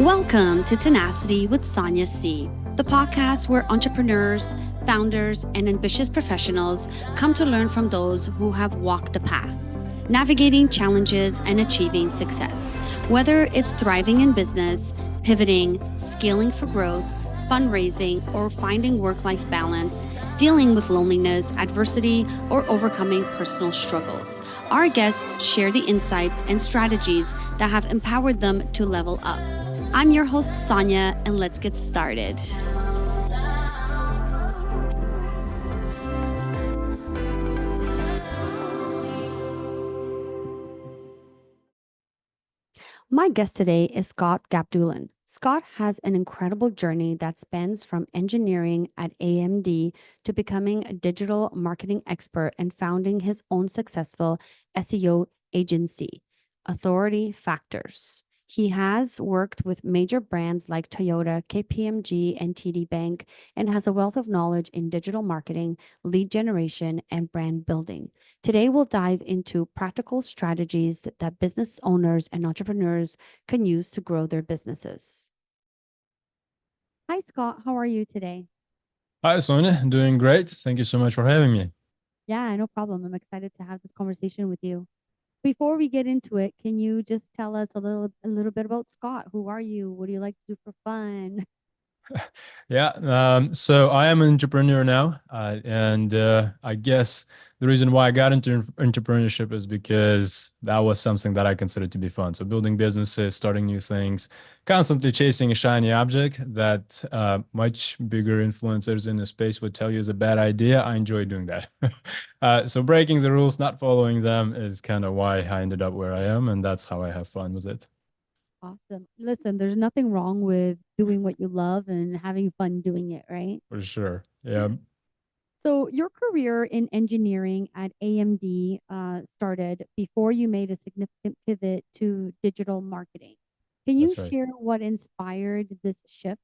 Welcome to Tenacity with Sonia C., the podcast where entrepreneurs, founders, and ambitious professionals come to learn from those who have walked the path, navigating challenges and achieving success. Whether it's thriving in business, pivoting, scaling for growth, fundraising, or finding work-life balance, dealing with loneliness, adversity, or overcoming personal struggles. Our guests share the insights and strategies that have empowered them to level up. I'm your host, Sonia, and let's get started. My guest today is Scott Gabdullin. Scott has an incredible journey that spans from engineering at AMD to becoming a digital marketing expert and founding his own successful SEO agency, Authority Factors. He has worked with major brands like Toyota, KPMG, and TD Bank, and has a wealth of knowledge in digital marketing, lead generation, and brand building. Today, we'll dive into practical strategies that business owners and entrepreneurs can use to grow their businesses. Hi, Scott. How are you today? Hi, Sonia. Doing great. Thank you so much for having me. Yeah, no problem. I'm excited to have this conversation with you. Before we get into it, can you just tell us a little bit about Scott? Who are you? What do you like to do for fun? So I am an entrepreneur now, and I guess the reason why I got into entrepreneurship is because that was something that I considered to be fun. So building businesses, starting new things, constantly chasing a shiny object that much bigger influencers in the space would tell you is a bad idea. I enjoy doing that. So breaking the rules, not following them, is kind of why I ended up where I am, and that's how I have fun with it. Awesome. Listen, there's nothing wrong with doing what you love and having fun doing it, right? For sure. Yeah. So, your career in engineering at AMD started before you made a significant pivot to digital marketing. Can you That's right. share what inspired this shift?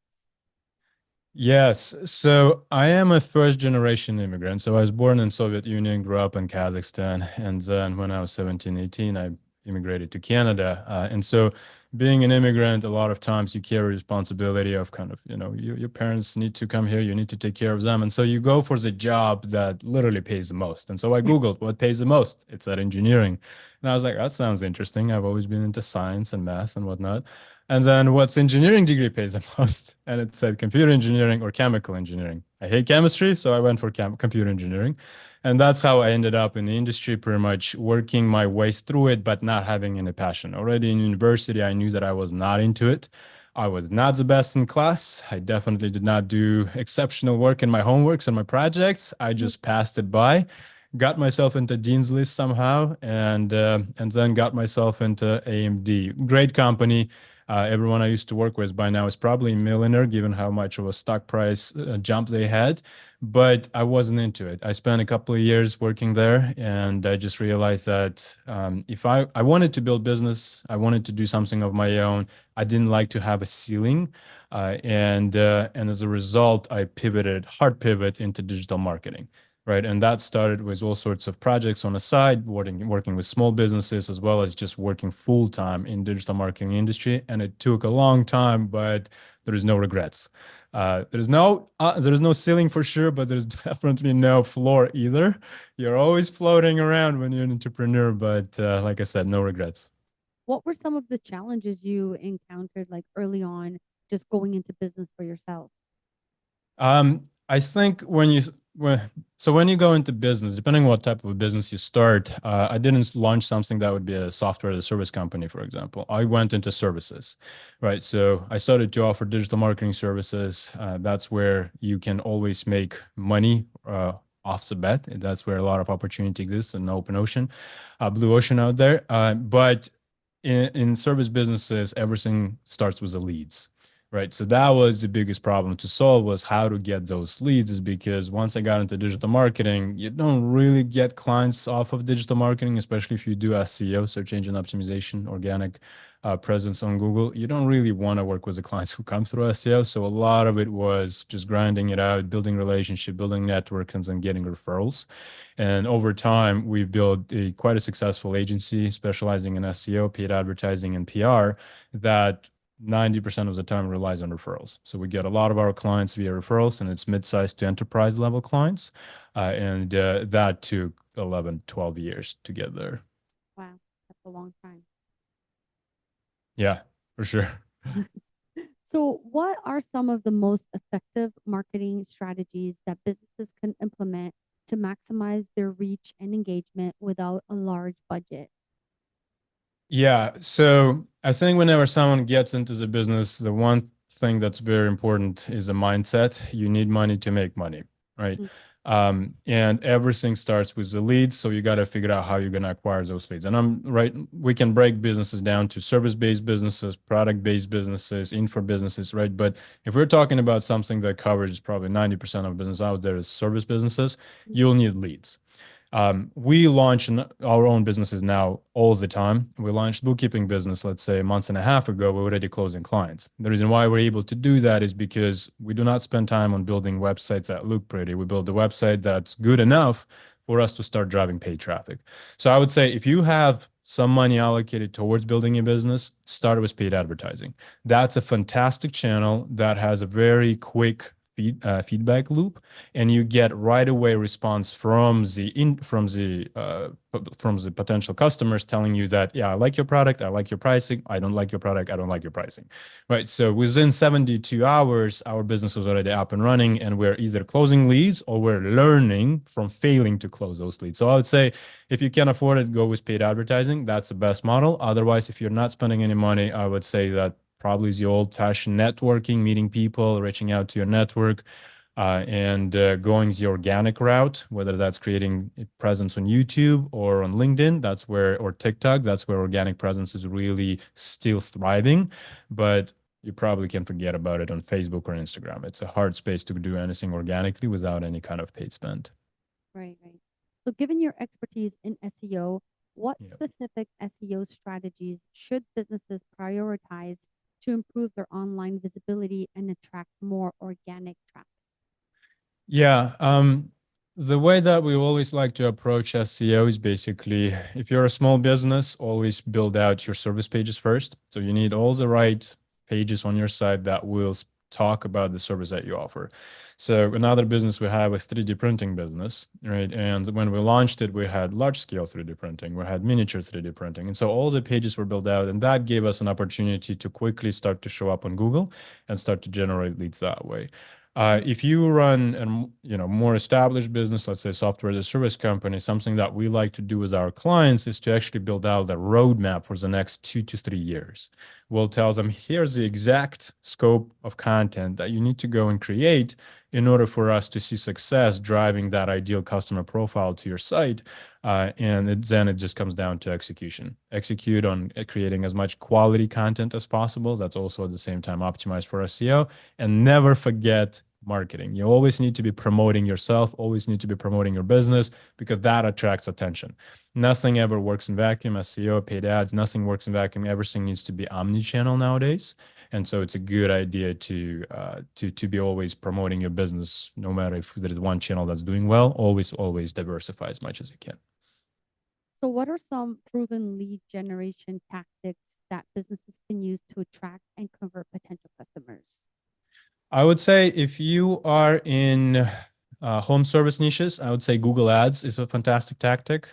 Yes. So I am a first generation immigrant. So I was born in Soviet Union, grew up in Kazakhstan, and then when I was 17, 18, I immigrated to Canada. And so being an immigrant, a lot of times you carry responsibility of kind of, your parents need to come here, you need to take care of them. And so you go for the job that literally pays the most. And so I Googled what pays the most. It's at engineering. And I was like, that sounds interesting. I've always been into science and math and whatnot. And then what's engineering degree pays the most? And it said computer engineering or chemical engineering. I hate chemistry, so I went for computer engineering. And that's how I ended up in the industry, pretty much working my way through it, but not having any passion. Already in university, I knew that I was not into it. I was not the best in class. I definitely did not do exceptional work in my homeworks and my projects. I just passed it by, got myself into Dean's List somehow, and then got myself into AMD. Great company. Everyone I used to work with by now is probably a millionaire, given how much of a stock price jump they had. But I wasn't into it. I spent a couple of years working there, and I just realized that if I wanted to build business, I wanted to do something of my own. I didn't like to have a ceiling, and as a result, I pivoted, hard pivot into digital marketing. Right. And that started with all sorts of projects on the side, working with small businesses, as well as just working full time in digital marketing industry. And it took a long time, but there is no regrets. There is no ceiling for sure, but there's definitely no floor either. You're always floating around when you're an entrepreneur, but like I said, no regrets. What were some of the challenges you encountered like early on just going into business for yourself? I think when you go into business, depending on what type of a business you start, I didn't launch something that would be a software as a service company, for example. I went into services, right? So I started to offer digital marketing services. That's where you can always make money off the bat. That's where a lot of opportunity exists in the open ocean, blue ocean out there. But in service businesses, everything starts with the leads. Right. So that was the biggest problem to solve, was how to get those leads, is because once I got into digital marketing, you don't really get clients off of digital marketing, especially if you do SEO, search engine optimization, organic presence on Google. You don't really want to work with the clients who come through SEO. So a lot of it was just grinding it out, building relationship, building networks, and then getting referrals. And over time, we've built quite a successful agency specializing in SEO, paid advertising, and PR that 90% of the time relies on referrals. So we get a lot of our clients via referrals, and it's mid-sized to enterprise level clients. And that took 11, 12 years to get there. Wow, that's a long time. Yeah, for sure. So, what are some of the most effective marketing strategies that businesses can implement to maximize their reach and engagement without a large budget? Yeah. So I think whenever someone gets into the business, the one thing that's very important is a mindset. You need money to make money, right? Mm. And everything starts with the leads. So you got to figure out how you're going to acquire those leads. And I'm right. We can break businesses down to service-based businesses, product-based businesses, info businesses, right? But if we're talking about something that covers probably 90% of business out there is service businesses, you'll need leads. We launch our own businesses now all the time. We launched bookkeeping business, let's say a month and a half ago. We're already closing clients. The reason why we're able to do that is because we do not spend time on building websites that look pretty. We build a website that's good enough for us to start driving paid traffic. So I would say if you have some money allocated towards building a business, start with paid advertising. That's a fantastic channel that has a very quick feedback loop, and you get right away response from the potential customers telling you that, yeah, I like your product, I like your pricing, I don't like your product, I don't like your pricing, right? So within 72 hours our business was already up and running, and we're either closing leads or we're learning from failing to close those leads. So I would say if you can afford it, go with paid advertising. That's the best model. Otherwise, if you're not spending any money, I would say that probably the old-fashioned networking, meeting people, reaching out to your network, and going the organic route, whether that's creating a presence on YouTube or on LinkedIn, or TikTok, that's where organic presence is really still thriving. But you probably can forget about it on Facebook or Instagram. It's a hard space to do anything organically without any kind of paid spend. Right, right. So, given your expertise in SEO, what Yeah. specific SEO strategies should businesses prioritize to improve their online visibility and attract more organic traffic? Yeah. The way that we always like to approach SEO is basically if you're a small business, always build out your service pages first. So you need all the right pages on your site that will talk about the service that you offer. So another business we have is 3D printing business, right? And when we launched it, we had large scale 3D printing, we had miniature 3D printing. And so all the pages were built out, and that gave us an opportunity to quickly start to show up on Google and start to generate leads that way. If you run a more established business, let's say software as a service company, something that we like to do with our clients is to actually build out a roadmap for the next 2 to 3 years. We'll tell them, here's the exact scope of content that you need to go and create in order for us to see success driving that ideal customer profile to your site. Then it just comes down to execution. Execute on creating as much quality content as possible. That's also at the same time optimized for SEO. And never forget marketing. You always need to be promoting yourself, always need to be promoting your business, because that attracts attention. Nothing ever works in vacuum. SEO, paid ads, nothing works in vacuum. Everything needs to be omni-channel nowadays. And so it's a good idea to be always promoting your business, no matter if there is one channel that's doing well. Always diversify as much as you can. So, what are some proven lead generation tactics that businesses can use to attract and convert potential customers? I would say if you are in home service niches, I would say Google Ads is a fantastic tactic.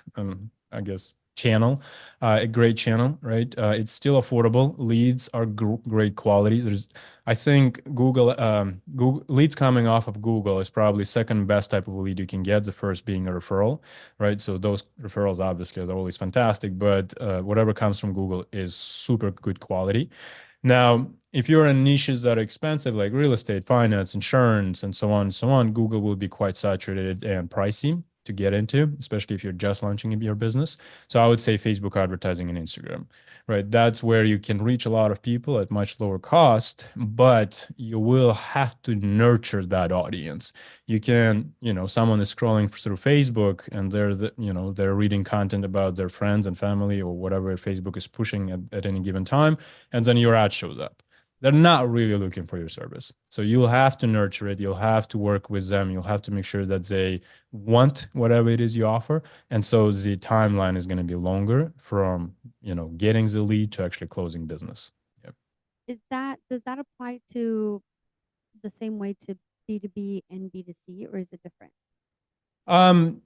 I guess channel, a great channel, right? It's still affordable. Leads are great quality. I think Google leads coming off of Google is probably second best type of lead you can get. The first being a referral, right? So those referrals obviously are always fantastic, but whatever comes from Google is super good quality. Now, if you're in niches that are expensive, like real estate, finance, insurance, and so on, Google will be quite saturated and pricey to get into, especially if you're just launching your business. So I would say Facebook advertising and Instagram, right? That's where you can reach a lot of people at much lower cost, but you will have to nurture that audience. You can, someone is scrolling through Facebook and they're reading content about their friends and family or whatever Facebook is pushing at any given time, and then your ad shows up. They're not really looking for your service. So you'll have to nurture it. You'll have to work with them. You'll have to make sure that they want whatever it is you offer. And so the timeline is going to be longer from, getting the lead to actually closing business. Yep. Does that apply to the same way to B2B and B2C, or is it different? Um,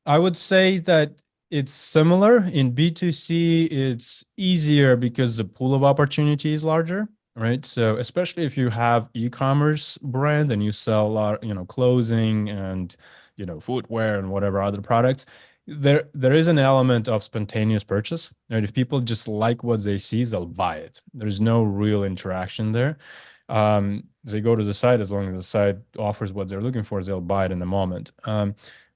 I would say that it's similar. In B2C, it's easier because the pool of opportunity is larger, right? So especially if you have e-commerce brand and you sell a lot, clothing and, footwear and whatever other products, there is an element of spontaneous purchase. Right? If people just like what they see, they'll buy it. There's no real interaction there. They go to the site as long as the site offers what they're looking for, they'll buy it in the moment.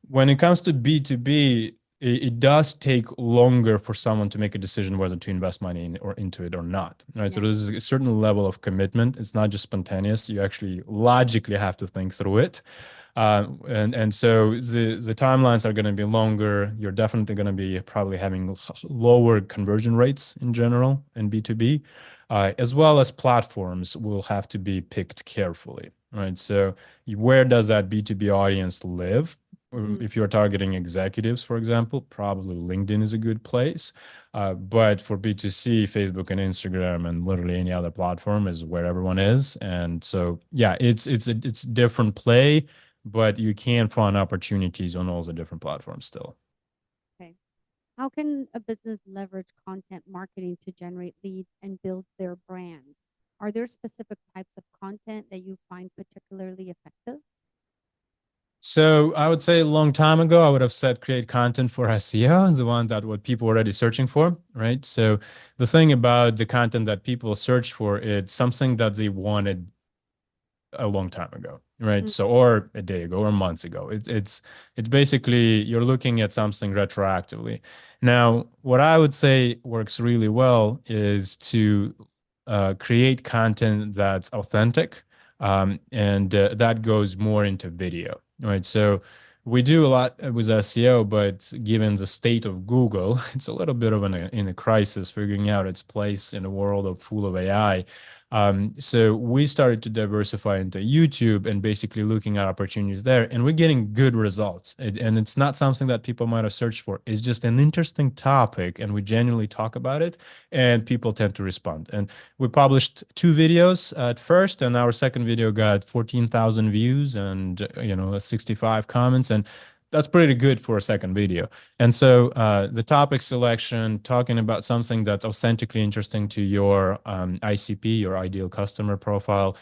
When it comes to B2B, it does take longer for someone to make a decision whether to invest money into it or not. Right. So Yeah. there's a certain level of commitment. It's not just spontaneous. You actually logically have to think through it. And so the timelines are going to be longer. You're definitely going to be probably having lower conversion rates in general in B2B, as well as platforms will have to be picked carefully. Right. So where does that B2B audience live? Mm. If you're targeting executives, for example, probably LinkedIn is a good place. But for B2C, Facebook and Instagram and literally any other platform is where everyone is. And so, yeah, it's different play, but you can find opportunities on all the different platforms still. Okay. How can a business leverage content marketing to generate leads and build their brand? Are there specific types of content that you find particularly effective? So I would say a long time ago, I would have said create content for SEO, the one that what people are already searching for, right? So the thing about the content that people search for, it's something that they wanted a long time ago, right? Mm. So, or a day ago, or months ago. It's basically you're looking at something retroactively. Now, what I would say works really well is to create content that's authentic, and that goes more into video, right? So. We do a lot with SEO, but given the state of Google, it's a little bit of in a crisis, figuring out its place in a world of full of AI. So we started to diversify into YouTube and basically looking at opportunities there, and we're getting good results. And it's not something that people might have searched for. It's just an interesting topic, and we genuinely talk about it, and people tend to respond. And we published 2 videos at first, and our second video got 14,000 views and 65 comments, and that's pretty good for a second video. And so the topic selection, talking about something that's authentically interesting to your ICP, your ideal customer profile,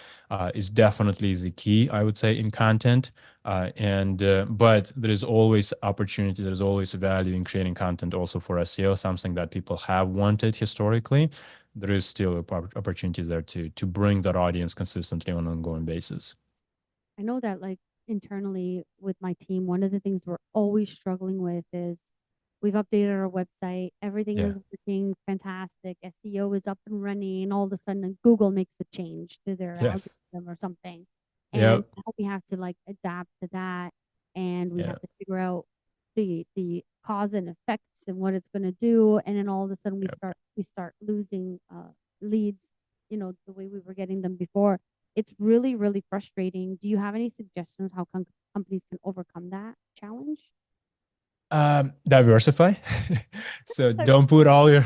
is definitely the key, I would say, in content. But there is always opportunity, there's always value in creating content also for SEO, something that people have wanted historically. There is still opportunities there to bring that audience consistently on an ongoing basis. I know that like internally with my team, one of the things we're always struggling with is we've updated our website, everything Yeah. is working fantastic, SEO is up and running, and all of a sudden Google makes a change to their Yes. algorithm or something. And Yep. now we have to like adapt to that, and we Yeah. have to figure out the cause and effects and what it's going to do, and then all of a sudden we start losing leads, the way we were getting them before. It's really, really frustrating. Do you have any suggestions how companies can overcome that challenge? Diversify. So don't put all your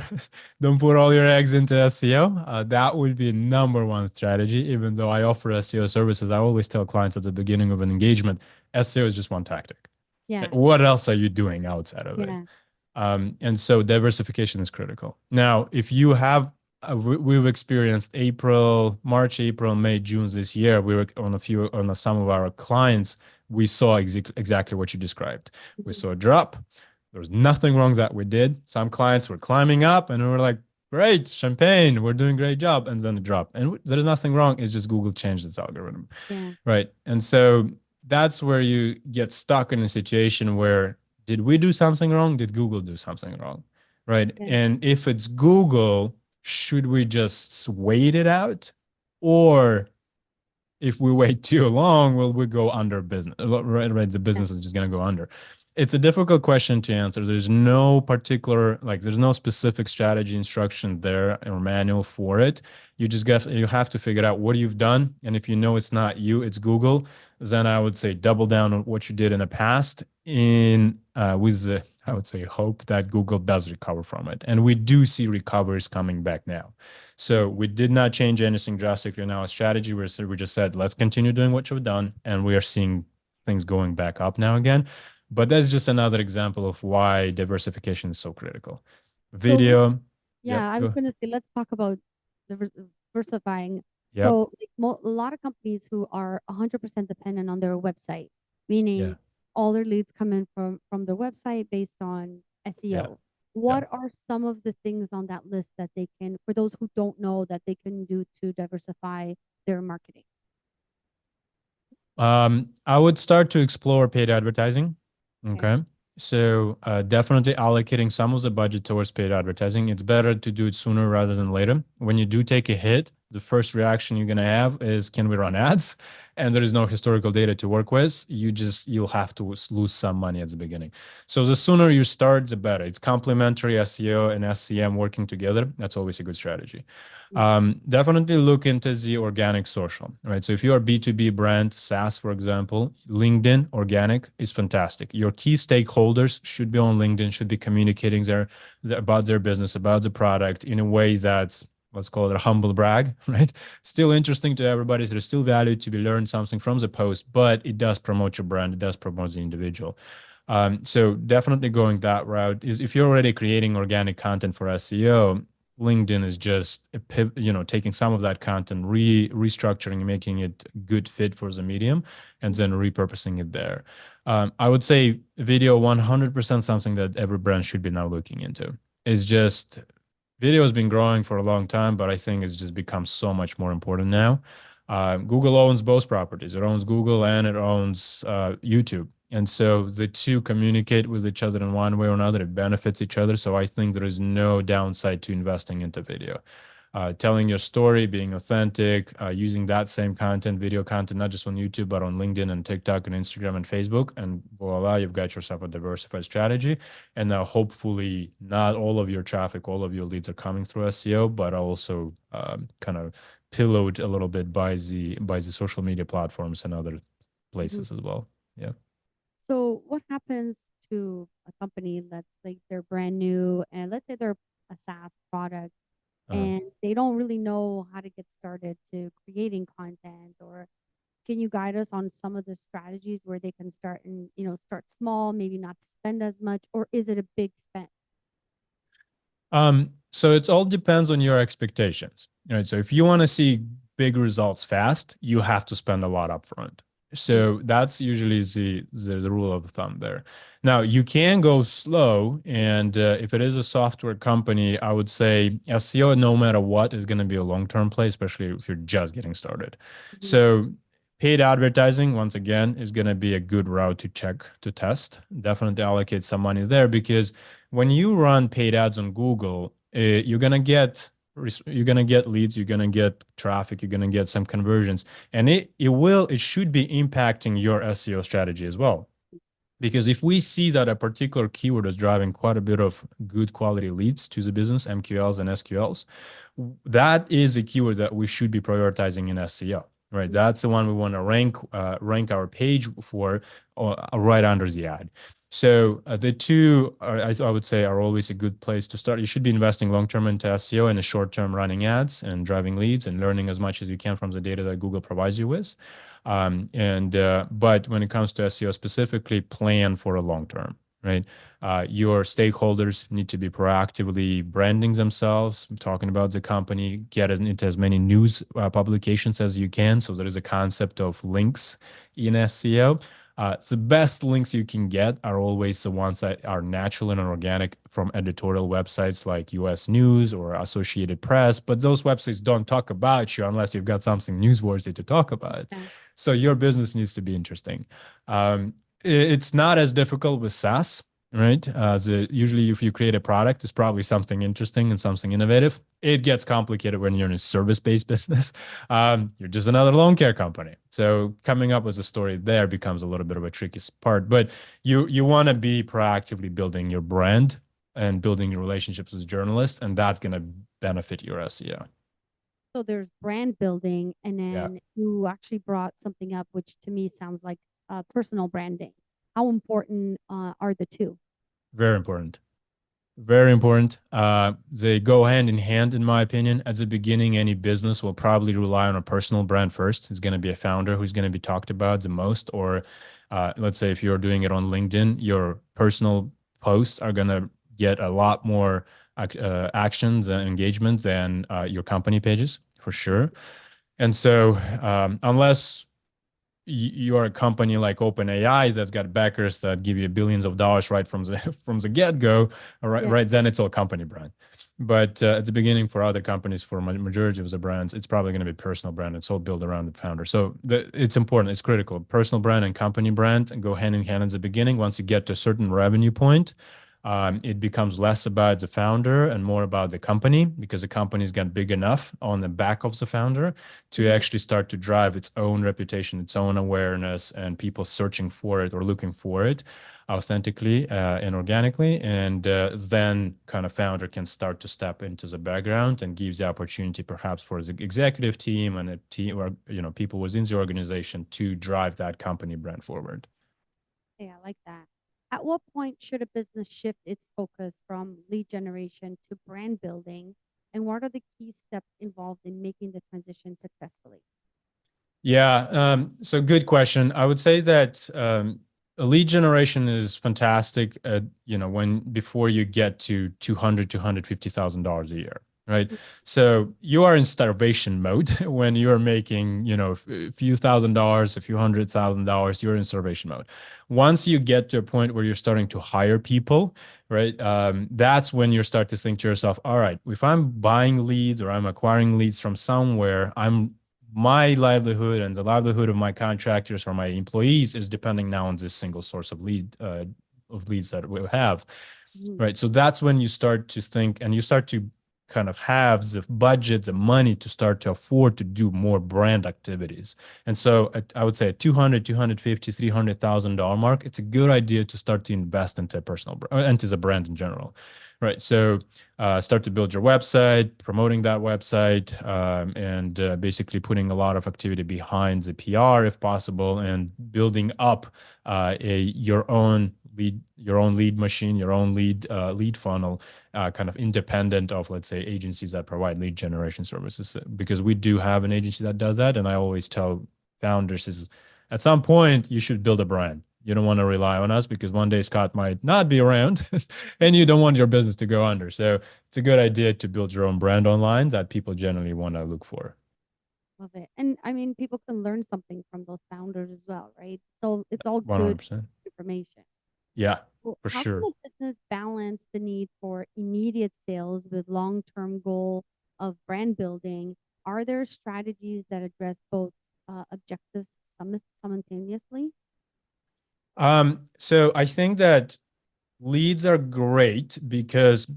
eggs into SEO. That would be number one strategy. Even though I offer SEO services, I always tell clients at the beginning of an engagement, SEO is just one tactic. Yeah, What else are you doing outside of it? yeah. And so diversification is critical. Now, if you have, we've experienced March, April, May, June this year. We were on some of our clients. We saw exactly what you described. We Mhm. saw a drop. There was nothing wrong that we did. Some clients were climbing up, and we were like, "Great, champagne, we're doing a great job." And then a drop, and there is nothing wrong. It's just Google changed its algorithm, Yeah, right? And so that's where you get stuck in a situation where did we do something wrong? Did Google do something wrong? Right. yeah, And if it's Google, should we just wait it out? Or if we wait too long, will we go under business? Right. The yeah. business is just going to go under. It's a difficult question to answer. There's no particular, like, there's no specific strategy instruction there or manual for it. You have to figure out what you've done. And if you know it's not you, it's Google, then I would say double down on what you did in the past in with the I would say, hope that Google does recover from it. And we do see recoveries coming back now. So we did not change anything drastically in our strategy. We just said, let's continue doing what you've done. And we are seeing things going back up now again. But that's just another example of why diversification is so critical. So Video. yeah, Yep. I was Go. going to say, let's talk about diversifying. Yep. So, like, a lot of companies who are 100% dependent on their website, Yeah. meaning all their leads come in from their website based on Yeah. SEO. Yeah. What are some of the things on that list that they can, for those who don't know, that they can do to diversify their marketing? I would start to explore paid advertising. Okay. Okay. So definitely allocating some of the budget towards paid advertising. It's better to do it sooner rather than later. When you do take a hit, the first reaction you're gonna have is, can we run ads? And there is no historical data to work with. You'll have to lose some money at the beginning. So the sooner you start, the better. It's complementary SEO and SCM working together. That's always a good strategy. Yeah. Definitely look into the organic social, right? So if you are B2B brand, SaaS, for example, LinkedIn organic is fantastic. Your key stakeholders should be on LinkedIn, should be communicating about their business, about the product in a way that's, let's call it a humble brag, right? Still interesting to everybody. So there's still value to be learned something from the post, but it does promote your brand. It does promote the individual. So definitely going that route is, if you're already creating organic content for SEO, LinkedIn is just taking some of that content, restructuring, making it good fit for the medium, and then repurposing it there. I would say video 100% something that every brand should be now looking into. It's just video has been growing for a long time, but I think it's just become so much more important now. Google owns both properties. It owns Google and it owns YouTube. And so the two communicate with each other in one way or another. It benefits each other. So I think there is no downside to investing into video. Telling your story, being authentic, using that same content, video content, not just on YouTube, but on LinkedIn and TikTok and Instagram and Facebook. And voila, you've got yourself a diversified strategy. And now hopefully not all of your traffic, all of your leads are coming through SEO, but also kind of pillowed a little bit by the social media platforms and other Mhm. places as well. Yeah. So, what happens to a company that's like they're brand new and let's say they're a SaaS product Uh, and they don't really know how to get started to creating content, or can you guide us on some of the strategies where they can start and start small, maybe not spend as much, or is it a big spend? so it all depends on your expectations. Right. So if you want to see big results fast, you have to spend a lot upfront. Mm. So that's usually the rule of thumb there. Now you can go slow, and if it is a software company, I would say SEO, no matter what, is going to be a long-term play, especially if you're just getting started. Mhm. So paid advertising, once again, is going to be a good route to check to test. Definitely allocate some money there, because when you run paid ads on Google, you're gonna get leads, you're gonna get traffic, you're gonna get some conversions, and it should be impacting your SEO strategy as well. Because if we see that a particular keyword is driving quite a bit of good quality leads to the business, MQLs and SQLs, that is a keyword that we should be prioritizing in SEO, right? That's the one we want to rank our page for, right under the ad. So the two I would say are always a good place to start. You should be investing long term into SEO and the short term running ads and driving leads and learning as much as you can from the data that Google provides you with. But when it comes to SEO specifically, plan for a long term, right? Your stakeholders need to be proactively branding themselves, talking about the company, get into as many news publications as you can. So there is a concept of links in SEO. The best links you can get are always the ones that are natural and organic from editorial websites like US News or Associated Press. But those websites don't talk about you unless you've got something newsworthy to talk about. Yeah. So your business needs to be interesting. It's not as difficult with SaaS, right? Usually, if you create a product, it's probably something interesting and something innovative. It gets complicated when you're in a service-based business. You're just another loan care company. So coming up with a story there becomes a little bit of a tricky part. But you want to be proactively building your brand and building your relationships with journalists, and that's going to benefit your SEO. So there's brand building, and Yeah. then you actually brought something up, which to me sounds like personal branding. How important are the two? Very important. Very important. They go hand in hand, in my opinion. At the beginning, any business will probably rely on a personal brand first. It's going to be a founder who's going to be talked about the most. Or let's say if you're doing it on LinkedIn, your personal posts are going to get a lot more actions and engagement than your company pages, for sure. And so, unless you are a company like OpenAI that's got backers that give you billions of dollars right from the from the get-go, all right, Yeah. right, then it's all company brand. But at the beginning, for other companies, for majority of the brands, it's probably going to be personal brand. It's all built around the founder. So it's important. It's critical. Personal brand and company brand go hand in hand at the beginning. Once you get to a certain revenue point, it becomes less about the founder and more about the company because the company's got big enough on the back of the founder to Mhm. actually start to drive its own reputation, its own awareness, and people searching for it or looking for it authentically and organically. And then kind of founder can start to step into the background and gives the opportunity perhaps for the executive team and a team or people within the organization to drive that company brand forward. Yeah, I like that. At what point should a business shift its focus from lead generation to brand building? And what are the key steps involved in making the transition successfully? Yeah, so good question. I would say that a lead generation is fantastic at, when before you get to 200, $250,000 a year, right? So you are in starvation mode when you are making, a few $1,000s, a few $100,000, you're in starvation mode. Once you get to a point where you're starting to hire people, right? That's when you start to think to yourself, all right, if I'm buying leads or I'm acquiring leads from somewhere, my livelihood and the livelihood of my contractors or my employees is depending now on this single source of leads that we have, Mhm. right? So that's when you start to think and you start to kind of have the budget, the money to start to afford to do more brand activities. And so I would say at 200, 250, $300,000 mark, it's a good idea to start to invest into a into the brand in general. Right. So start to build your website, promoting that website, and basically putting a lot of activity behind the PR if possible, and building up your own lead machine, your own lead funnel, kind of independent of, let's say, agencies that provide lead generation services. Because we do have an agency that does that, and I always tell founders is at some point you should build a brand. You don't want to rely on us because one day Scott might not be around and you don't want your business to go under. So it's a good idea to build your own brand online that people generally want to look for. Love it. And I mean, people can learn something from those founders as well, right? So it's all good 100%. information. Yeah, Well, for how can sure. a business balance the need for immediate sales with long-term goal of brand building? Are there strategies that address both objectives simultaneously? So I think that leads are great because,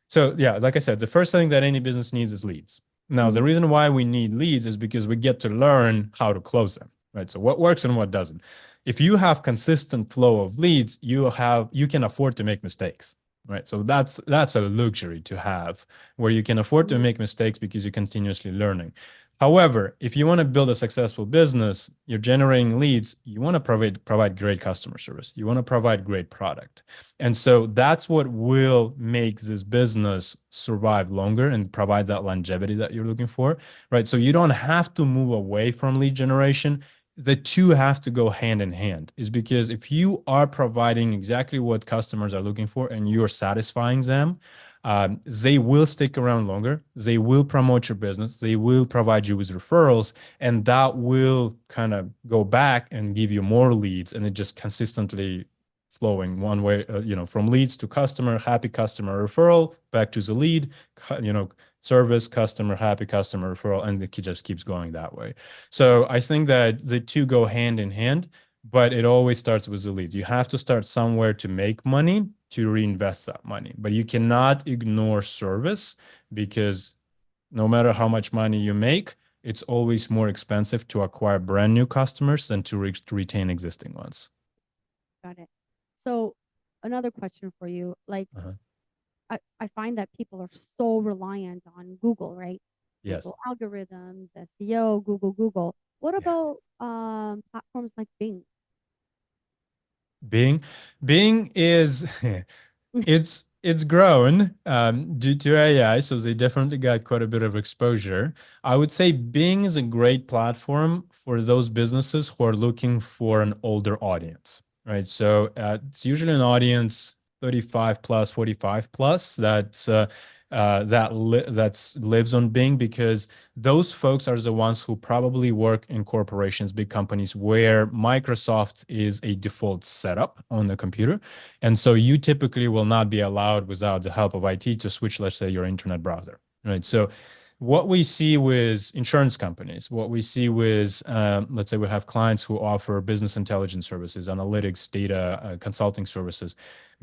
so yeah, like I said, the first thing that any business needs is leads. Now, the Mhm. reason why we need leads is because we get to learn how to close them, right? So what works and what doesn't. If you have consistent flow of leads, you can afford to make mistakes, right? So that's a luxury to have where you can afford to Mhm. make mistakes because you're continuously learning. However, if you want to build a successful business, you're generating leads, you want to provide great customer service. You want to provide great product. And so that's what will make this business survive longer and provide that longevity that you're looking for, right? So you don't have to move away from lead generation. The two have to go hand in hand, is because if you are providing exactly what customers are looking for and you're satisfying them, they will stick around longer. They will promote your business. They will provide you with referrals, and that will kind of go back and give you more leads. And it just consistently flowing one way, from leads to customer, happy customer referral, back to the lead, service, customer, happy customer referral, and it just keeps going that way. So I think that the two go hand in hand, but it always starts with the lead. You have to start somewhere to make money to reinvest that money, but you cannot ignore service because no matter how much money you make, it's always more expensive to acquire brand new customers than to retain existing ones. Got it. So another question for you, like Uh-huh. I find that people are so reliant on Google, right? Yes. Google algorithms, SEO, Google. What Yeah. about platforms like Bing? Bing. Bing is It's grown due to AI, so they definitely got quite a bit of exposure. I would say Bing is a great platform for those businesses who are looking for an older audience, right? So it's usually an audience 35 plus, 45 plus that lives on Bing because those folks are the ones who probably work in corporations, big companies where Microsoft is a default setup on the computer. And so you typically will not be allowed without the help of IT to switch, let's say, your internet browser, right? So what we see with insurance companies, what we see with, let's say we have clients who offer business intelligence services, analytics, data, consulting services.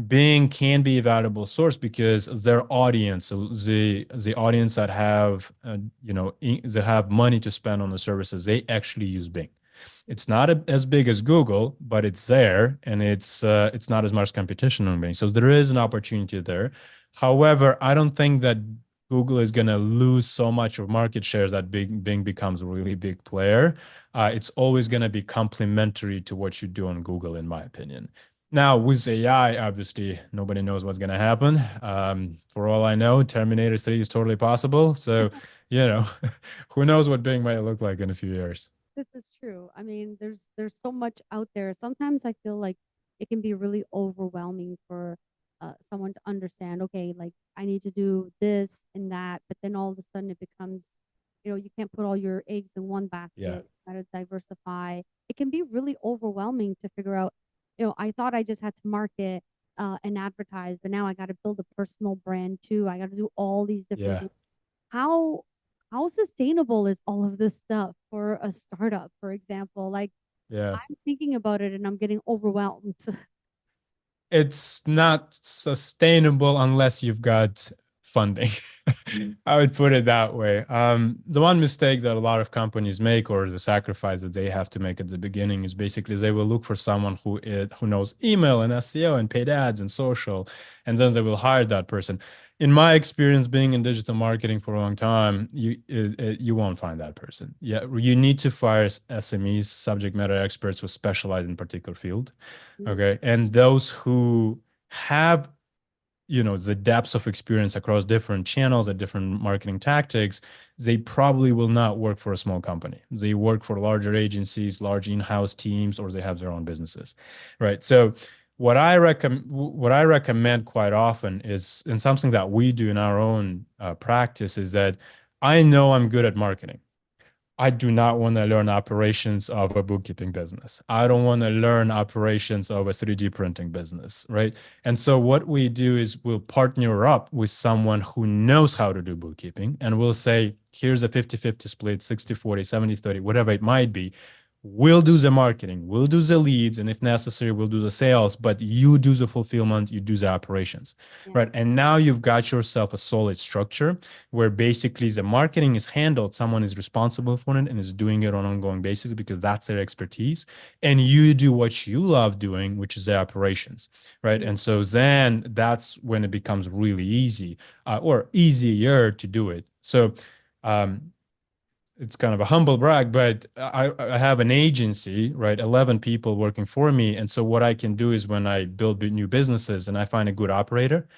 Bing can be a valuable source because their audience, so the audience that have, they have money to spend on the services, they actually use Bing. It's not as big as Google, but it's there, and it's not as much competition on Bing. So there is an opportunity there. However, I don't think that Google is going to lose so much of market shares that Bing becomes a really big player. It's always going to be complementary to what you do on Google, in my opinion. Now, with AI, obviously, nobody knows what's going to happen. For all I know, Terminator 3 is totally possible. So, you know, who knows what Bing might look like in a few years. This is true. I mean, there's so much out there. Sometimes I feel like it can be really overwhelming for someone to understand. Okay, like I need to do this and that, but then all of a sudden it becomes, you can't put all your eggs in one Yeah, basket. You got to diversify. It can be really overwhelming to figure out. I thought I just had to market and advertise, but now I got to build a personal brand too. I got to do all these different yeah, things. how how sustainable is all of this stuff for a startup, for example? Like yeah. I'm thinking about it and I'm getting overwhelmed. It's not sustainable unless you've got funding. I would put it that way. The one mistake that a lot of companies make, or the sacrifice that they have to make at the beginning, is basically they will look for someone who knows email and SEO and paid ads and social, and then they will hire that person. In my experience, being in digital marketing for a long time, you won't find that person. Yeah, you need to fire SMEs, subject matter experts who specialize in a particular field. Mm, Okay. And those who have, the depths of experience across different channels and different marketing tactics, they probably will not work for a small company. They work for larger agencies, large in-house teams, or they have their own businesses. Right. So what I recommend quite often is, and something that we do in our own practice, is that I know I'm good at marketing. I do not want to learn operations of a bookkeeping business. I don't want to learn operations of a 3D printing business, right? And so what we do is we'll partner up with someone who knows how to do bookkeeping, and we'll say, here's a 50-50 split, 60-40, 70-30, whatever it might be. We'll do the marketing, we'll do the leads, and if necessary, we'll do the sales, but you do the fulfillment, you do the operations, yeah, right? And now you've got yourself a solid structure where basically the marketing is handled, someone is responsible for it and is doing it on an ongoing basis because that's their expertise. And you do what you love doing, which is the operations, right? mm, And so then that's when it becomes really easy, or easier to do it. So, um, it's kind of a humble brag, but I have an agency, right? 11 people working for me. And so what I can do is when I build new businesses and I find a good operator,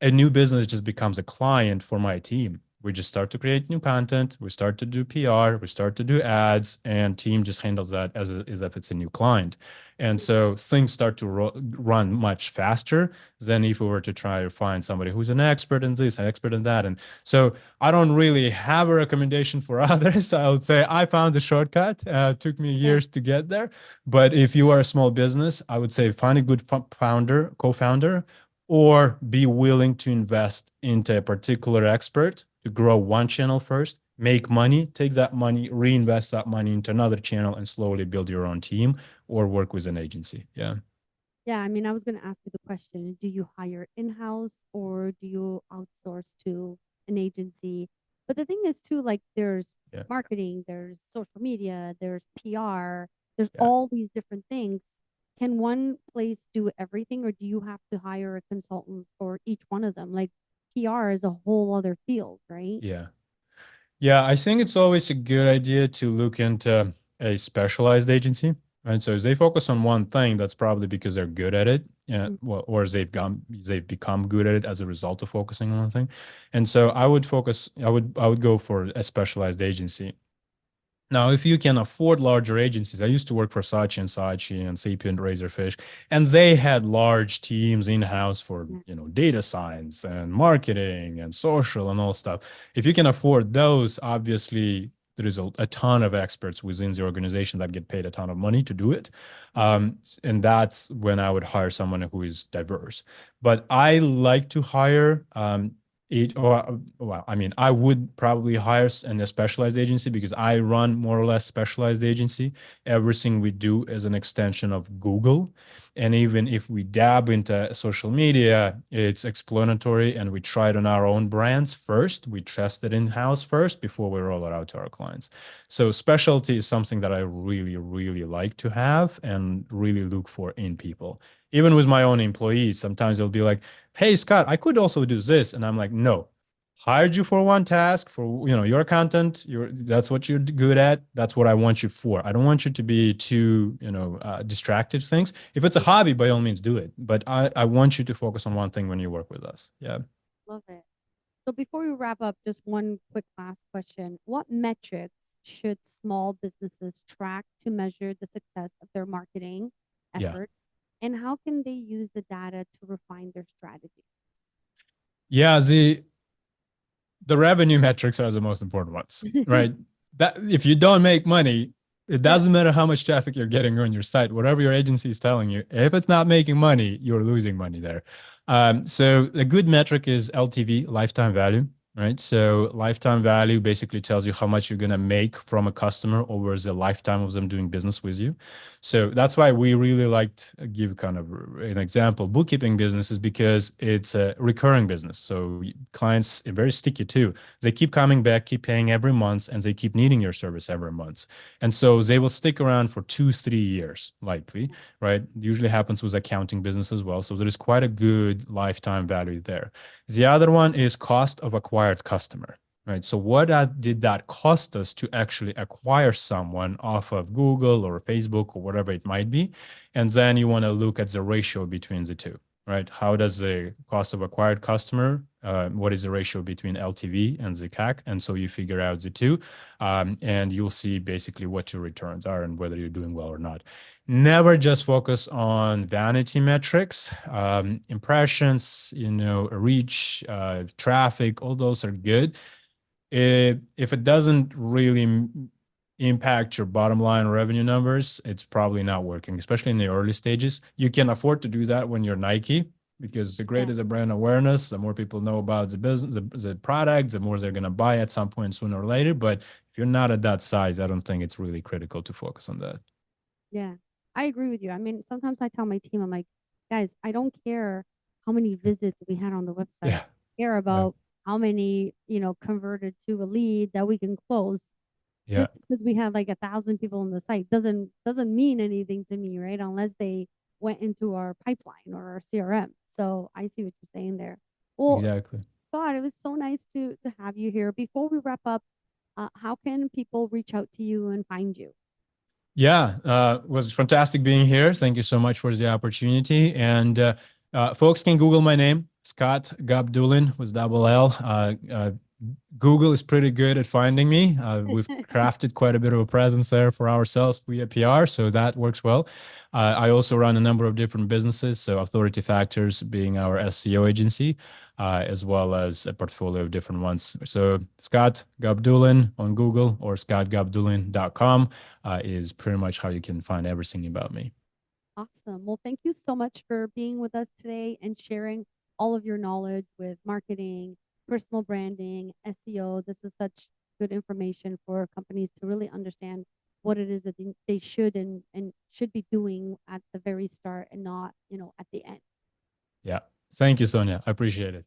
a new business just becomes a client for my team. We just start to create new content. We start to do PR. We start to do ads, and team just handles that as if it's a new client. And mm, so things start to run much faster than if we were to try to find somebody who's an expert in this, an expert in that. And so I don't really have a recommendation for others. I would say I found the shortcut. Took me yeah, years to get there. But if you are a small business, I would say find a good founder, co-founder, or be willing to invest into a particular expert to grow one channel first, make money, take that money, reinvest that money into another channel, and slowly build your own team or work with an agency. Yeah. yeah. I mean, I was going to ask you the question: do you hire in-house or do you outsource to an agency? But the thing is, too, like there's Yeah. marketing, there's social media, there's PR, there's Yeah. all these different things. Can one place do everything, or do you have to hire a consultant for each one of them? Like PR is a whole other field, right? Yeah. Yeah. I think it's always a good idea to look into a specialized agency, right? So if they focus on one thing, that's probably because they're good at it. Mm. well, or they've become good at it as a result of focusing on one thing. And so I would focus, I would go for a specialized agency. Now, if you can afford larger agencies, I used to work for Saatchi and Sapient Razorfish, and they had large teams in-house for, Yeah. data science and marketing and social and all stuff. If you can afford those, obviously there is a ton of experts within the organization that get paid a ton of money to do it. And that's when I would hire someone who is diverse. But I like to hire well, I mean, I would probably hire in a specialized agency because I run more or less specialized agency. Everything we do is an extension of Google. And even if we dab into social media, it's explanatory and we try it on our own brands first. We test it in-house first before we roll it out to our clients. So specialty is something that I really, really like to have and really look for in people. Even with my own employees, sometimes they'll be like, hey, Scott, I could also do this. And I'm like, no, hired you for one task for, your content. That's what you're good at. That's what I want you for. I don't want you to be too, distracted things. If it's a hobby, by all means do it. But I want you to focus on one thing when you work with us. Yeah. Love it. So before we wrap up, just one quick last question. What metrics should small businesses track to measure the success of their marketing Yeah. effort? And how can they use the data to refine their strategy? Yeah. The revenue metrics are the most important ones, right? That if you don't make money, it Yeah. doesn't matter how much traffic you're getting on your site. Whatever your agency is telling you, if it's not making money, you're losing money there. So a good metric is LTV, lifetime value, right? So lifetime value basically tells you how much you're going to make from a customer over the lifetime of them doing business with you. So that's why we really liked give kind of an example. Bookkeeping business is because it's a recurring business. So clients are very sticky too. They keep coming back, keep paying every month, and they keep needing your service every month. And so they will stick around for 2, 3 years, likely, right? Usually happens with accounting business as well. So there is quite a good lifetime value there. The other one is cost of acquired customer, right? So what did that cost us to actually acquire someone off of Google or Facebook or whatever it might be? And then you want to look at the ratio between the two, right? How does the cost of acquired customer, what is the ratio between LTV and the CAC? And so you figure out the two, and you'll see basically what your returns are and whether you're doing well or not. Never just focus on vanity metrics, impressions, reach, traffic, all those are good. If it doesn't really impact your bottom line revenue numbers, it's probably not working, especially in the early stages. You can afford to do that when you're Nike because the Yeah. greater the brand awareness, the more people know about the business, the product, the more they're going to buy at some point sooner or later. But if you're not at that size, I don't think it's really critical to focus on that. Yeah, I agree with you. I mean, sometimes I tell my team, I'm like, guys, I don't care how many visits we had on the website. Yeah. I care Yeah. about how many, converted to a lead that we can close. Yeah. Just because we had like 1,000 people on the site doesn't mean anything to me, right? Unless they went into our pipeline or our CRM. So I see what you're saying there. Well, Exactly. God, it was so nice to have you here. Before we wrap up, how can people reach out to you and find you? Yeah, it was fantastic being here. Thank you so much for the opportunity. And folks can Google my name, Scott Gabdullin with double L. Google is pretty good at finding me. We've crafted quite a bit of a presence there for ourselves via PR, so that works well. I also run a number of different businesses, so Authority Factors being our SEO agency, as well as a portfolio of different ones. So Scott Gabdullin on Google or scottgabdullin.com is pretty much how you can find everything about me. Awesome. Well, thank you so much for being with us today and sharing all of your knowledge with marketing, personal branding, SEO. This is such good information for companies to really understand what it is that they should and should be doing at the very start and not, at the end. Yeah. Thank you, Sonia. I appreciate it.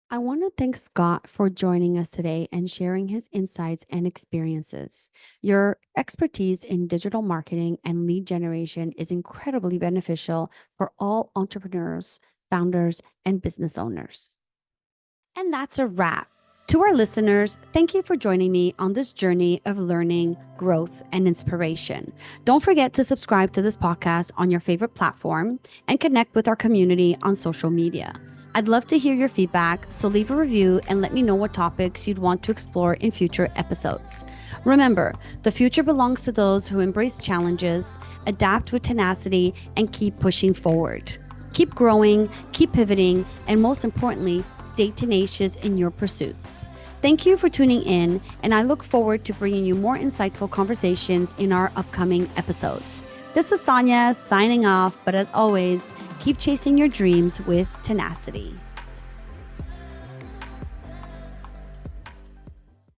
I want to thank Scott for joining us today and sharing his insights and experiences. Your expertise in digital marketing and lead generation is incredibly beneficial for all entrepreneurs, founders, and business owners. And that's a wrap. To our listeners, thank you for joining me on this journey of learning, growth, and inspiration. Don't forget to subscribe to this podcast on your favorite platform and connect with our community on social media. I'd love to hear your feedback, so leave a review and let me know what topics you'd want to explore in future episodes. Remember, the future belongs to those who embrace challenges, adapt with tenacity, and keep pushing forward. Keep growing, keep pivoting, and most importantly, stay tenacious in your pursuits. Thank you for tuning in, and I look forward to bringing you more insightful conversations in our upcoming episodes. This is Sonia signing off, but as always, keep chasing your dreams with tenacity.